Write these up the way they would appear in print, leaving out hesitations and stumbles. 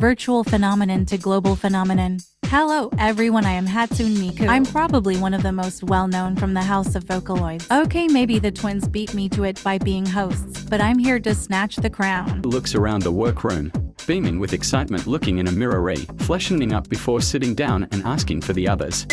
Virtual phenomenon to global phenomenon. Hello everyone, I am Hatsune Miku. I'm probably one of the most well-known from the house of Vocaloids. Okay, maybe the twins beat me to it by being hosts, but I'm here to snatch the crown. Looks around the workroom, beaming with excitement, looking in a mirror, fleshing up before sitting down and asking for the others.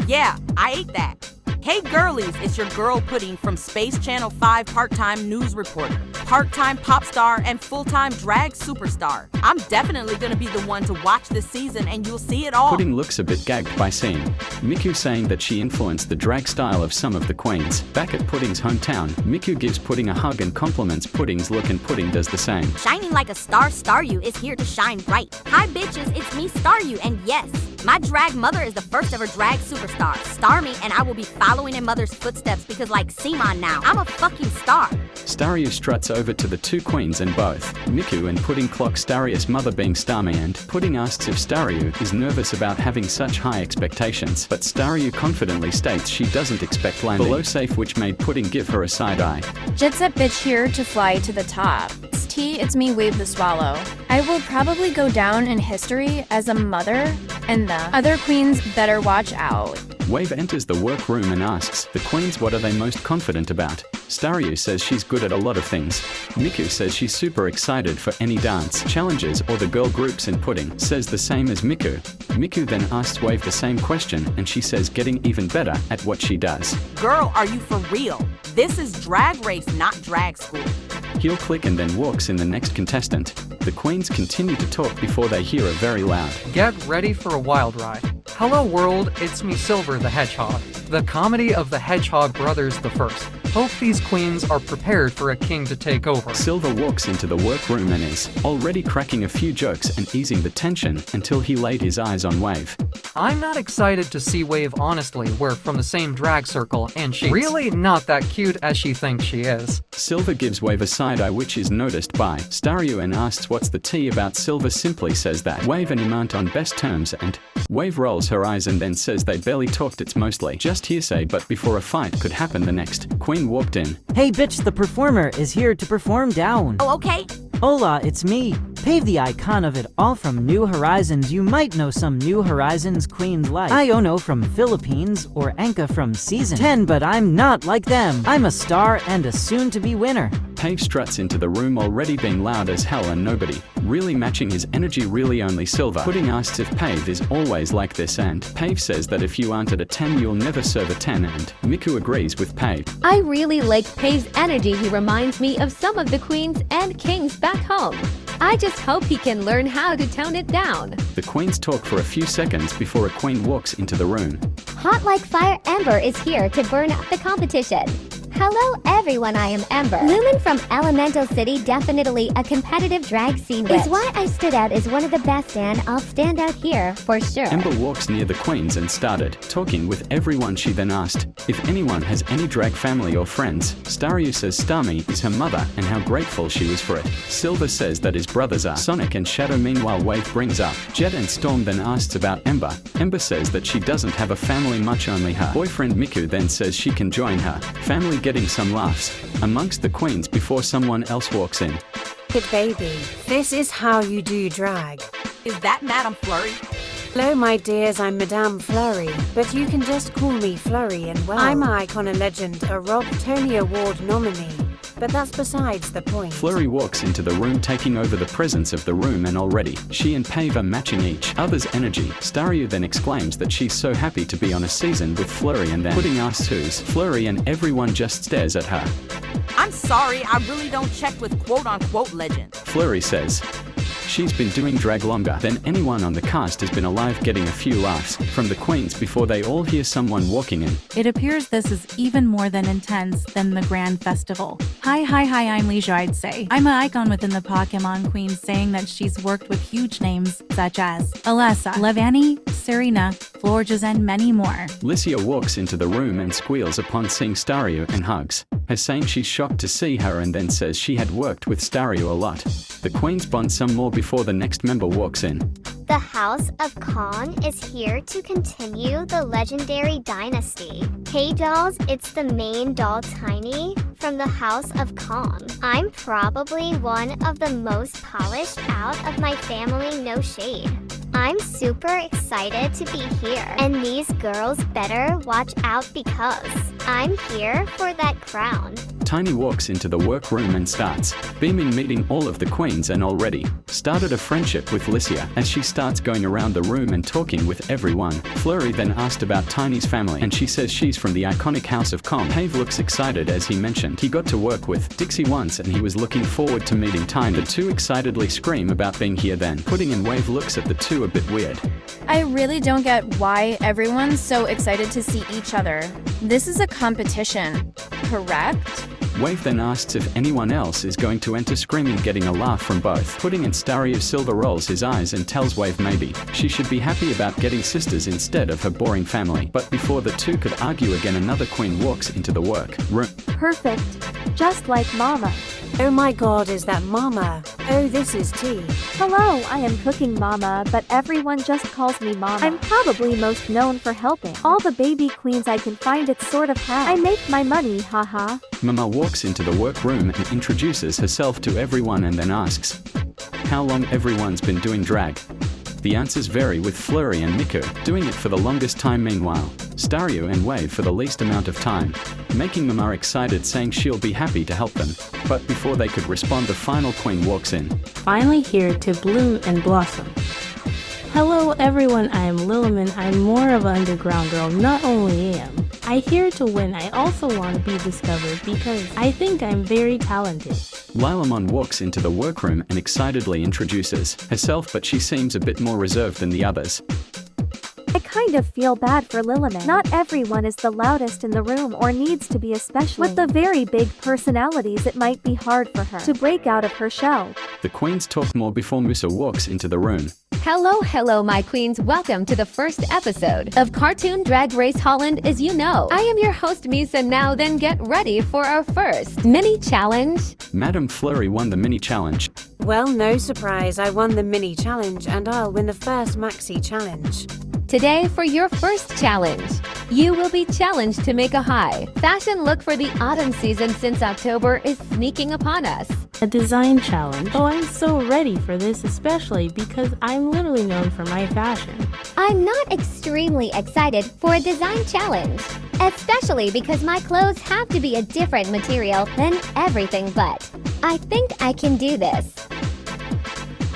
Yeah, I ate that. Hey girlies, it's your girl Pudding from Space Channel 5 part-time news reporter, part-time pop star, and full-time drag superstar. I'm definitely gonna be the one to watch this season and you'll see it all. Pudding looks a bit gagged by seeing Miku saying that she influenced the drag style of some of the queens. Back at Pudding's hometown, Miku gives Pudding a hug and compliments Pudding's look, and Pudding does the same. Shining like a star, Staryu is here to shine bright. Hi bitches, it's me Staryu, and yes, my drag mother is the first ever drag superstar. Star me and I will be following in mother's footsteps because like Simon now, I'm a fucking star. Staryu struts over to the two queens and both Miku and Pudding clock Staryu's mother being Starmie, and Pudding asks if Staryu is nervous about having such high expectations, but Staryu confidently states she doesn't expect landing below safe, which made Pudding give her a side eye. Jet set bitch here to fly to the top. It's me, Wave the Swallow. I will probably go down in history as a mother, and the other queens better watch out. Wave enters the workroom and asks the queens what are they most confident about. Staryu says she's good at a lot of things. Miku says she's super excited for any dance challenges or the girl groups, and Pudding says the same as Miku. Miku then asks Wave the same question, and she says getting even better at what she does. Girl, are you for real? This is drag race, not drag school. He'll click and then walks in the next contestant. The queens continue to talk before they hear a very loud "Get ready for a wild ride. Hello world, it's me Silver the Hedgehog, the comedy of the Hedgehog Brothers the First. Hope these queens are prepared for a king to take over." Silver walks into the workroom and is already cracking a few jokes and easing the tension until he laid his eyes on Wave. I'm not excited to see Wave, honestly. We're from the same drag circle and she's really not that cute as she thinks she is. Silver gives Wave a side eye, which is noticed by Staryu and asks what's the tea about. Silver simply says that Wave and him aren't on best terms, and Wave rolls her eyes and then says they barely talked, it's mostly just hearsay. But before a fight could happen, the next queen walked in. Hey bitch, the performer is here to perform down. Oh, okay. Hola, it's me, Pave, the icon of it all from New Horizons. You might know some New Horizons queens like Iono from Philippines or Anka from Season 10, but I'm not like them. I'm a star and a soon-to-be winner. Pave struts into the room, already being loud as hell and nobody really matching his energy, really only Silver. Pudding asks if Pave is always like this, and Pave says that if you aren't at a 10 you'll never serve a 10, and Miku agrees with Pave. I really like Pave's energy. He reminds me of some of the queens and kings back home. I just hope he can learn how to tone it down. The queens talk for a few seconds before a queen walks into the room. Hot like fire Ember is here to burn up the competition. Hello everyone, I am Ember. Lumen from Elemental City, definitely a competitive drag scene witch. Is why I stood out as one of the best, and I'll stand out here for sure. Ember walks near the queens and started talking with everyone. She then asked if anyone has any drag family or friends. Staryu says Starmie is her mother and how grateful she was for it. Silver says that his brothers are Sonic and Shadow. Meanwhile, Wave brings up Jet and Storm, then asks about Ember. Ember says that she doesn't have a family, much only her boyfriend Miku, then says she can join her family, getting some laughs amongst the queens before someone else walks in. Good baby, this is how you do drag. Is that Madame Flurry? Hello my dears, I'm Madame Flurry, but you can just call me Flurry, and well, I'm an icon, a legend, a Rob Tony Award nominee. But that's besides the point. Flurry walks into the room, taking over the presence of the room, and already she and Pave are matching each other's energy. Staryu then exclaims that she's so happy to be on a season with Flurry, and then Pudding asks who's Flurry, and everyone just stares at her. I'm sorry, I really don't check with quote-unquote legends. Flurry says she's been doing drag longer than anyone on the cast has been alive, getting a few laughs from the queens before they all hear someone walking in. It appears this is even more than intense than the grand festival. Hi, I'm Leisure, I'd say. I'm an icon within the Pokemon Queens, saying that she's worked with huge names such as Alessa, Levani, Serena, Florges, and many more. Licia walks into the room and squeals upon seeing Staryu and hugs her, saying she's shocked to see her, and then says she had worked with Staryu a lot. The queens bond some more before the next member walks in. The House of Kong is here to continue the legendary dynasty. Hey dolls, it's the main doll Tiny from the House of Kong. I'm probably one of the most polished out of my family, no shade. I'm super excited to be here, and these girls better watch out because I'm here for that crown. Tiny walks into the workroom and starts beaming, meeting all of the queens, and already started a friendship with Licia. As she starts going around the room and talking with everyone, Flurry then asked about Tiny's family, and she says she's from the iconic House of Kong. Pave looks excited as he mentioned he got to work with Dixie once and he was looking forward to meeting Tiny. The two excitedly scream about being here, then Pudding and Wave looks at the two a bit weird. I really don't get why everyone's so excited to see each other. This is a competition, correct? Wave then asks if anyone else is going to enter, screaming, getting a laugh from both. Pudding and Starry of Silver rolls his eyes and tells Wave maybe she should be happy about getting sisters instead of her boring family. But before the two could argue again, another queen walks into the work room. Perfect. Just like Mama. Oh my god, is that Mama? Oh, this is tea. Hello, I am cooking Mama, but everyone just calls me Mama. I'm probably most known for helping all the baby queens I can find. It's sort of how I make my money, haha. Mama walks into the workroom and introduces herself to everyone and then asks how long everyone's been doing drag. The answers vary, with Flurry and Miku doing it for the longest time, meanwhile Staryu and Wave for the least amount of time, making Mama excited, saying she'll be happy to help them. But before they could respond, the final queen walks in. Finally here to bloom and blossom. Hello everyone, I am Liliman. I'm more of an underground girl, not only am I here to win, I also want to be discovered because I think I'm very talented. Lilamon walks into the workroom and excitedly introduces herself, but she seems a bit more reserved than the others. I kind of feel bad for Liliman. Not everyone is the loudest in the room or needs to be, especially with the very big personalities. It might be hard for her to break out of her shell. The queens talk more before Musa walks into the room. Hello, my queens. Welcome to the first episode of Cartoon Drag Race Holland. As you know, I am your host, Misa. Now then, get ready for our first mini challenge. Madame Flurry won the mini challenge. Well, no surprise, I won the mini challenge and I'll win the first maxi challenge. Today, for your first challenge, you will be challenged to make a high fashion look for the autumn season, since October is sneaking upon us. A design challenge. Oh, I'm so ready for this, especially because I'm literally known for my fashion. I'm not extremely excited for a design challenge, especially because my clothes have to be a different material than everything, but I think I can do this.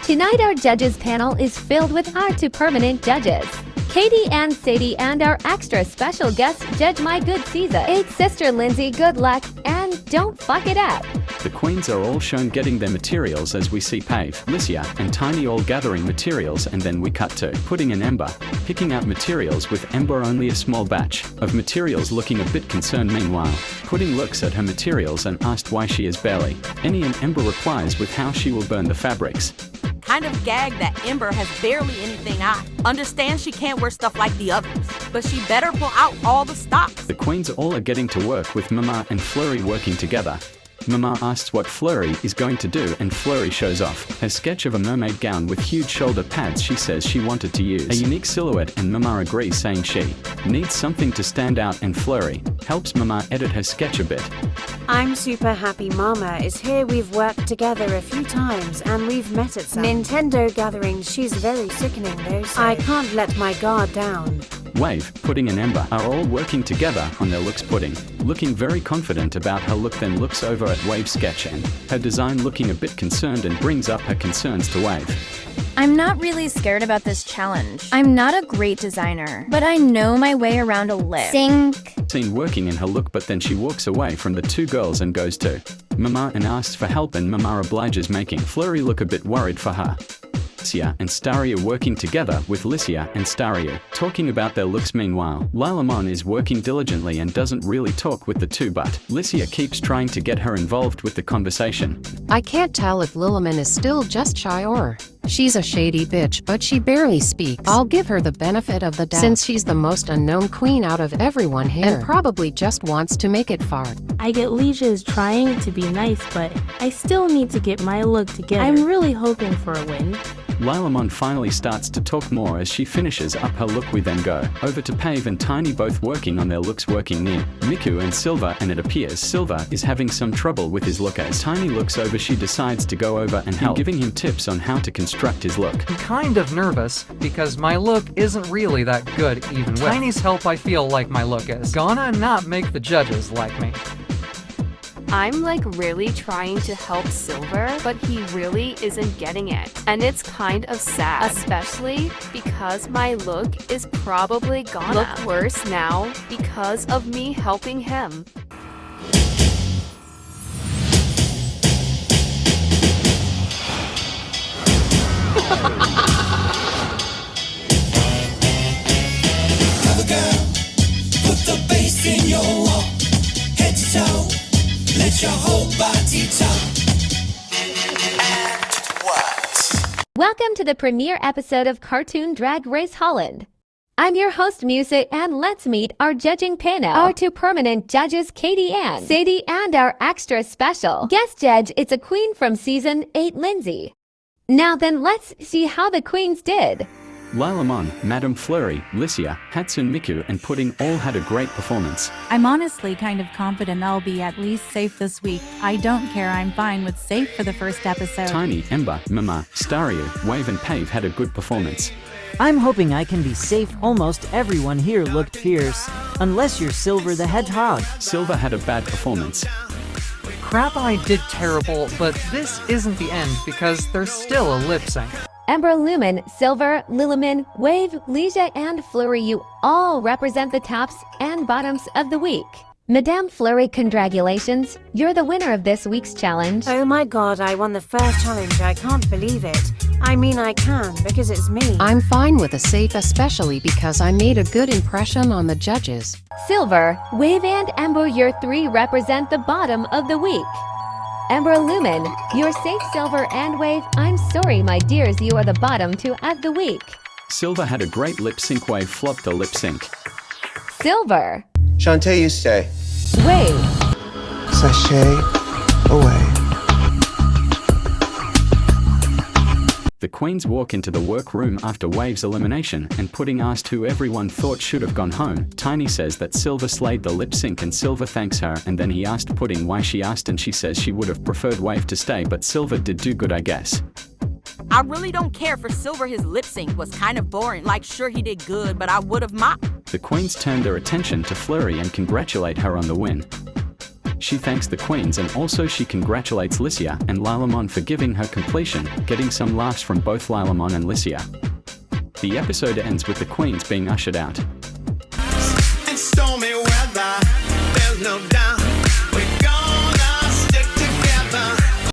Tonight, our judges panel is filled with our two permanent judges, Katie and Sadie, and our extra special guest judge, my good Caesar. It's sister Lindsay. Good luck and don't fuck it up. The queens are all shown getting their materials as we see Pave, Licia, and Tiny all gathering materials, and then we cut to Pudding and Ember picking out materials, with Ember only a small batch of materials, looking a bit concerned. Meanwhile, Pudding looks at her materials and asked why she is barely any, and Ember replies with how she will burn the fabrics. Kind of gagged that Ember has barely anything on. Understand she can't wear stuff like the others, but she better pull out all the stops. The queens all are getting to work, with Mama and Flurry working together. Mama asks what Flurry is going to do, and Flurry shows off her sketch of a mermaid gown with huge shoulder pads. She says she wanted to use a unique silhouette, and Mama agrees, saying she needs something to stand out, and Flurry helps Mama edit her sketch a bit. I'm super happy Mama is here. We've worked together a few times and we've met at some Nintendo gatherings. She's very sickening though, so I can't let my guard down. Wave, Pudding and Ember are all working together on their looks. Pudding looking very confident about her look, then looks over at Wave's sketch and her design, looking a bit concerned, and brings up her concerns to Wave. I'm not really scared about this challenge. I'm not a great designer, but I know my way around a lip. Seen working in her look, but then she walks away from the two girls and goes to Mama and asks for help, and Mama obliges, making Flurry look a bit worried for her. Licia and Starry are working together, with Licia and Starry talking about their looks. Meanwhile, Lilamon is working diligently and doesn't really talk with the two, but Licia keeps trying to get her involved with the conversation. I can't tell if Liliman is still just shy or She's a shady bitch, but she barely speaks. I'll give her the benefit of the doubt since she's the most unknown queen out of everyone here and probably just wants to make it far. I get Leisha is trying to be nice, but I still need to get my look together. I'm really hoping for a win. Lilamon finally starts to talk more as she finishes up her look. We then go over to Pave and Tiny, both working on their looks, working near Miku and Silver, and it appears Silver is having some trouble with his look. As Tiny looks over, she decides to go over and help, giving him tips on how to construct his look. I'm kind of nervous because my look isn't really that good even with Tiny's help. I feel like my look is gonna not make the judges like me. I'm like really trying to help Silver, but he really isn't getting it. And it's kind of sad, especially because my look is probably gonna look worse now because of me helping him. Cover girl, put the bass in your wall, head to toe. Let your whole body talk. And what? Welcome to the premiere episode of Cartoon Drag Race Holland. I'm your host, Music, and let's meet our judging panel. Our two permanent judges, Katie and Sadie, and our extra special guest judge, it's a queen from season 8, Lindsay. Now then, let's see how the queens did. Lilamon, Madame Flurry, Licia, Hatsune Miku, and Pudding all had a great performance. I'm honestly kind of confident I'll be at least safe this week. I don't care, I'm fine with safe for the first episode. Tiny, Ember, Mama, Staryu, Wave, and Pave had a good performance. I'm hoping I can be safe. Almost everyone here looked fierce, unless you're Silver the Hedgehog. Silver had a bad performance. Crap, I did terrible, but this isn't the end because there's still a lip sync. Ember, Lumen, Silver, Lilamon, Wave, Leisha, and Flurry, you all represent the tops and bottoms of the week. Madame Flurry, congratulations. You're the winner of this week's challenge. Oh my god, I won the first challenge. I can't believe it. I mean, I can, because it's me. I'm fine with a safe, especially because I made a good impression on the judges. Silver, Wave, and Ember, your three represent the bottom of the week. Ember, Lumen, you're safe. Silver, and Wave, I'm sorry, my dears, you are the bottom two of the week. Silver had a great lip sync. Wave flopped the lip sync. Silver. Shantae, you stay. Wave. Sashay away. The queens walk into the workroom after Wave's elimination, and Pudding asked who everyone thought should have gone home. Tiny says that Silver slayed the lip sync and Silver thanks her, and then he asked Pudding why she asked, and she says she would have preferred Wave to stay, but Silver did do good, I guess. I really don't care for Silver. His lip sync was kind of boring. Like, sure, he did good, but I would have mocked. The queens turned their attention to Flurry and congratulate her on the win. She thanks the queens, and also she congratulates Licia and Lilamon for giving her completion, getting some laughs from both Lilamon and Licia. The episode ends with the queens being ushered out. And stormy weather, there's no